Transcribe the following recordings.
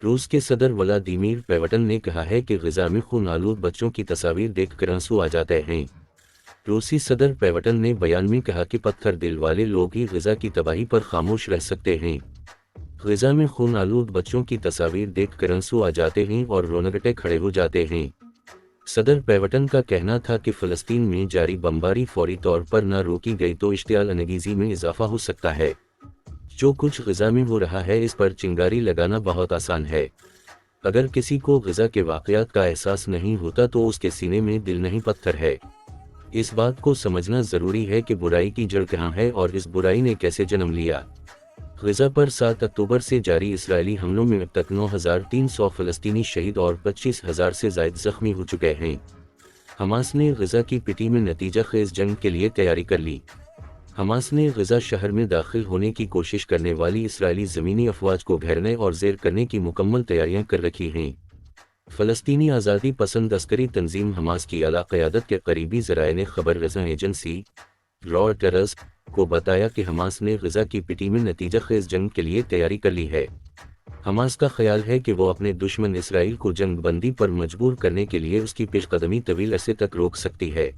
روس کے صدر ولادیمیر پیوٹن نے کہا ہے کہ غزہ میں خون آلود بچوں کی تصاویر دیکھ کر آنسو آ جاتے ہیں۔ روسی صدر پیوٹن نے بیان میں کہا کہ پتھر دل والے لوگ ہی غزہ کی تباہی پر خاموش رہ سکتے ہیں۔ غزہ میں خون آلود بچوں کی تصاویر دیکھ کر آنسو آ جاتے ہیں اور رونگٹے کھڑے ہو جاتے ہیں۔ صدر پیوٹن کا کہنا تھا کہ فلسطین میں جاری بمباری فوری طور پر نہ روکی گئی تو اشتعال انگیزی میں اضافہ ہو سکتا ہے۔ جو کچھ غزہ میں ہو رہا ہے اس پر چنگاری لگانا بہت آسان ہے۔ اگر کسی کو غزہ کے واقعات کا احساس نہیں ہوتا تو اس کے سینے میں دل نہیں پتھر ہے۔ اس بات کو سمجھنا ضروری ہے کہ برائی کی جڑ کہاں ہے اور اس برائی نے کیسے جنم لیا۔ غزہ پر 7 اکتوبر سے جاری اسرائیلی حملوں میں اب تک 9,300 فلسطینی شہید اور 25,000 سے زائد زخمی ہو چکے ہیں۔ حماس نے غزہ کی پٹی میں نتیجہ خیز جنگ کے لیے تیاری کر لی۔ حماس نے غزہ شہر میں داخل ہونے کی کوشش کرنے والی اسرائیلی زمینی افواج کو گھیرنے اور زیر کرنے کی مکمل تیاریاں کر رکھی ہیں۔ فلسطینی آزادی پسند عسکری تنظیم حماس کی اعلیٰ قیادت کے قریبی ذرائع نے خبر رساں ایجنسی روئٹرز کو بتایا کہ حماس نے غزہ کی پٹی میں نتیجہ خیز جنگ کے لیے تیاری کر لی ہے۔ حماس کا خیال ہے کہ وہ اپنے دشمن اسرائیل کو جنگ بندی پر مجبور کرنے کے لیے اس کی پیش قدمی طویل عرصے تک روک سکتی ہے۔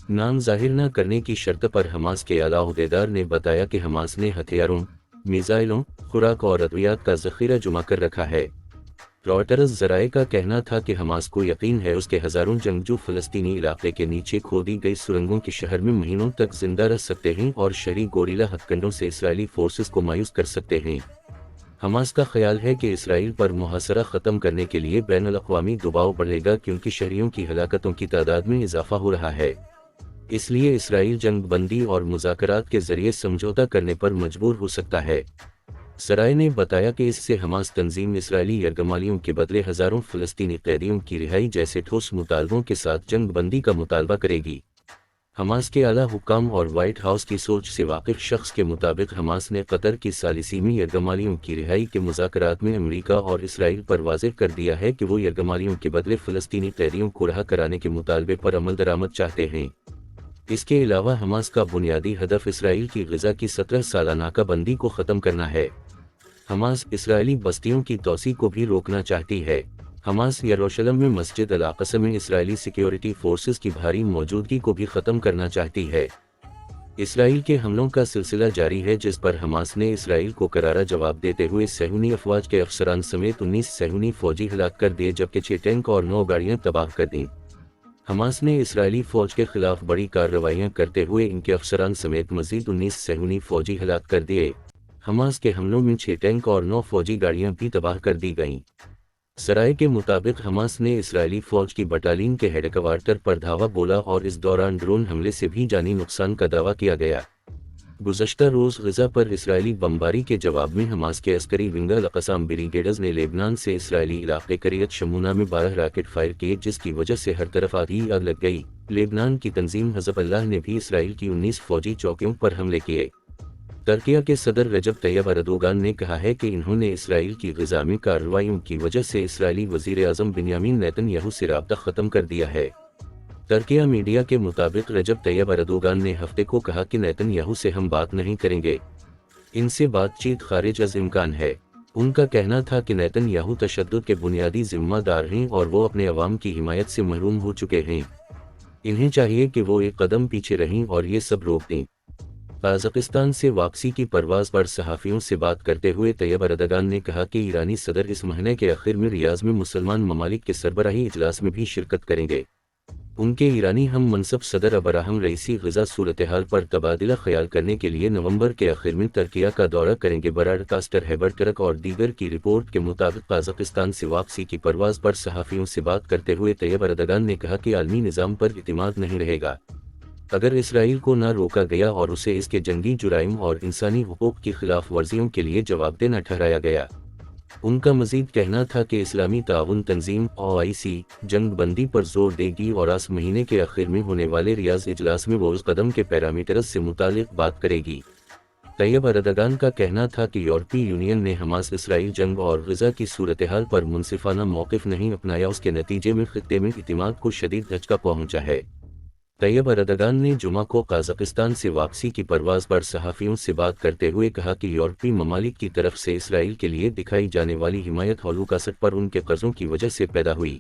نام ظاہر نہ کرنے کی شرط پر حماس کے اعلیٰ عہدیدار نے بتایا کہ حماس نے ہتھیاروں، میزائلوں، خوراک اور ادویات کا ذخیرہ جمع کر رکھا ہے۔ روئٹرز ذرائع کا کہنا تھا کہ حماس کو یقین ہے اس کے ہزاروں جنگجو فلسطینی علاقے کے نیچے کھودی گئی سرنگوں کے شہر میں مہینوں تک زندہ رہ سکتے ہیں اور شہری گوریلا ہتھ کنڈوں سے اسرائیلی فورسز کو مایوس کر سکتے ہیں۔ حماس کا خیال ہے کہ اسرائیل پر محاصرہ ختم کرنے کے لیے بین الاقوامی دباؤ بڑھے گا کیونکہ شہریوں کی ہلاکتوں کی تعداد میں اضافہ ہو رہا ہے۔ اس لیے اسرائیل جنگ بندی اور مذاکرات کے ذریعے سمجھوتہ کرنے پر مجبور ہو سکتا ہے۔ ذرائع نے بتایا کہ اس سے حماس تنظیم اسرائیلی یرغمالیوں کے بدلے ہزاروں فلسطینی قیدیوں کی رہائی جیسے ٹھوس مطالبوں کے ساتھ جنگ بندی کا مطالبہ کرے گی۔ حماس کے اعلیٰ حکام اور وائٹ ہاؤس کی سوچ سے واقف شخص کے مطابق حماس نے قطر کی ثالثیمی یرغمالیوں کی رہائی کے مذاکرات میں امریکہ اور اسرائیل پر واضح کر دیا ہے کہ وہ یرغمالیوں کے بدلے فلسطینی قیدیوں کو رہا کرانے کے مطالبے پر عمل درآمد چاہتے ہیں۔ اس کے علاوہ حماس کا بنیادی ہدف اسرائیل کی غزہ کی 17 سالہ ناکہ بندی کو ختم کرنا ہے۔ حماس اسرائیلی بستیوں کی توسیع کو بھی روکنا چاہتی ہے۔ حماس یروشلم میں مسجد الاقصی میں اسرائیلی سیکیورٹی فورسز کی بھاری موجودگی کو بھی ختم کرنا چاہتی ہے۔ اسرائیل کے حملوں کا سلسلہ جاری ہے جس پر حماس نے اسرائیل کو کرارا جواب دیتے ہوئے صہیونی افواج کے افسران سمیت 19 صہیونی فوجی ہلاک کر دیے جبکہ 6 ٹینک اور 9 گاڑیاں تباہ کر دیں۔ حماس نے اسرائیلی فوج کے خلاف بڑی کارروائیاں کرتے ہوئے ان کے افسران سمیت مزید 19 صہیونی فوجی ہلاک کر دیے۔ حماس کے حملوں میں 6 ٹینک اور 9 فوجی گاڑیاں بھی تباہ کر دی گئیں۔ ذرائع کے مطابق حماس نے اسرائیلی فوج کی بٹالین کے ہیڈ کوارٹر پر دھاوا بولا اور اس دوران ڈرون حملے سے بھی جانی نقصان کا دعویٰ کیا گیا۔ گزشتہ روز غزہ پر اسرائیلی بمباری کے جواب میں حماس کے عسکری ونگ الاقسام بریگیڈز نے لیبنان سے اسرائیلی علاقے کریت شمونہ میں 12 راکٹ فائر کیے جس کی وجہ سے ہر طرف آگ لگ گئی۔ لیبنان کی تنظیم حزب اللہ نے بھی اسرائیل کی 19 فوجی چوکیوں پر حملے کیے۔ ترکیہ کے صدر رجب طیب اردوغان نے کہا ہے کہ انہوں نے اسرائیل کی غزہ میں کارروائیوں کی وجہ سے اسرائیلی وزیر اعظم بنیامین نیتن یاہو سے رابطہ ختم کر دیا ہے۔ ترکیہ میڈیا کے مطابق رجب طیب اردوغان نے ہفتے کو کہا کہ نیتن یاہو سے ہم بات نہیں کریں گے، ان سے بات چیت خارج از امکان ہے۔ ان کا کہنا تھا کہ نیتن یاہو تشدد کے بنیادی ذمہ دار ہیں اور وہ اپنے عوام کی حمایت سے محروم ہو چکے ہیں، انہیں چاہیے کہ وہ ایک قدم پیچھے رہیں اور یہ سب روک دیں۔ قازقستان سے واپسی کی پرواز پر صحافیوں سے بات کرتے ہوئے طیب اردوغان نے کہا کہ ایرانی صدر اس مہینے کے آخر میں ریاض میں مسلمان ممالک کے سربراہی اجلاس میں بھی شرکت کریں گے۔ ان کے ایرانی ہم منصب صدر ابراہم رئیسی غزہ صورتحال پر تبادلہ خیال کرنے کے لیے نومبر کے آخر میں ترکیہ کا دورہ کریں گے۔ براڈ کاسٹر ہیبرٹرک اور دیگر کی رپورٹ کے مطابق قازقستان سے واپسی کی پرواز پر صحافیوں سے بات کرتے ہوئے طیب اردوغان نے کہا کہ عالمی نظام پر اعتماد نہیں رہے گا اگر اسرائیل کو نہ روکا گیا اور اسے اس کے جنگی جرائم اور انسانی حقوق کی خلاف ورزیوں کے لیے جواب دہ نہ ٹھہرایا گیا۔ ان کا مزید کہنا تھا کہ اسلامی تعاون تنظیم OIC جنگ بندی پر زور دے گی اور اس مہینے کے آخر میں ہونے والے ریاض اجلاس میں وہ اس قدم کے پیرامیٹرز سے متعلق بات کرے گی۔ طیب اردوغان کا کہنا تھا کہ یورپی یونین نے حماس اسرائیل جنگ اور غزہ کی صورتحال پر منصفانہ موقف نہیں اپنایا، اس کے نتیجے میں خطے میں اعتماد کو شدید دھچکا پہنچا ہے۔ طیب اردگان نے جمعہ کو قازقستان سے واپسی کی پرواز پر صحافیوں سے بات کرتے ہوئے کہا کہ یورپی ممالک کی طرف سے اسرائیل کے لیے دکھائی جانے والی حمایت ہولوکاسٹ پر ان کے قرضوں کی وجہ سے پیدا ہوئی۔